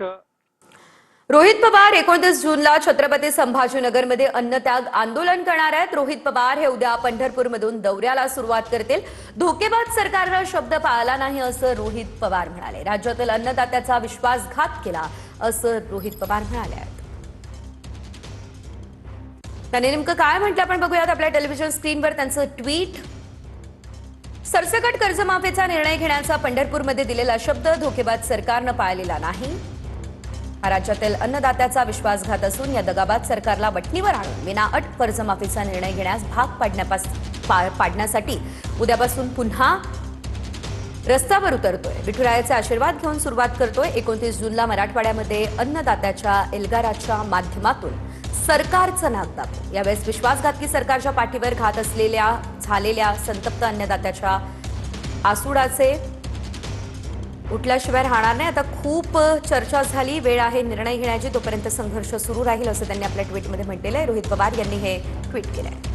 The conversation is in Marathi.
महाराष्ट्र रोहित पवार 29 जूनला छत्रपती संभाजीनगरमध्ये अन्नत्याग आंदोलन करणार आहेत। रोहित पवार हे उद्या पंढरपूरमधून दौऱ्याला सुरुवात करतील। धोकेबाज सरकारने शब्द पाळला नाही असं रोहित पवार म्हणाले। राज्यातील अन्नदात्याचा विश्वासघात केला असं रोहित पवार म्हणाले। त्यांनी नेमकं काय म्हटलं आपण बघूयात आपल्या टेलिव्हिजन स्क्रीनवर त्यांचं ट्विट। सरसकट कर्जमाफीचा निर्णय घेण्याचा पंढरपूरमध्ये दिलेला शब्द धोकेबाज सरकारने पाळलेला नाही। राज्यातील अन्नदात्याचा विश्वासघात असून या दगाबाज सरकारला वठणीवर आणून विनाअट कर्जमाफीचा निर्णय घेण्यास भाग पाडण्यासाठी उद्यापासून पुन्हा रस्त्यावर उतरतोय। विठुरायाचे आशीर्वाद घेऊन सुरुवात करतोय। 29 जूनला मराठवाड्यामध्ये अन्नदात्याच्या एल्गाराच्या माध्यमातून सरकारचं नाक दाबू। यावेळेस विश्वासघातकी सरकारच्या पाठीवर घात झालेल्या संतप्त अन्नदात्याच्या आसुडाचे उठल्याशिवाय राहणार नाही। आता खूप चर्चा झाली, वेळ आहे निर्णय घेण्याची, तोपर्यंत संघर्ष सुरू राहील असं त्यांनी आपल्या ट्विटमध्ये म्हटलेलं आहे। रोहित पवार यांनी हे ट्विट केलं आहे।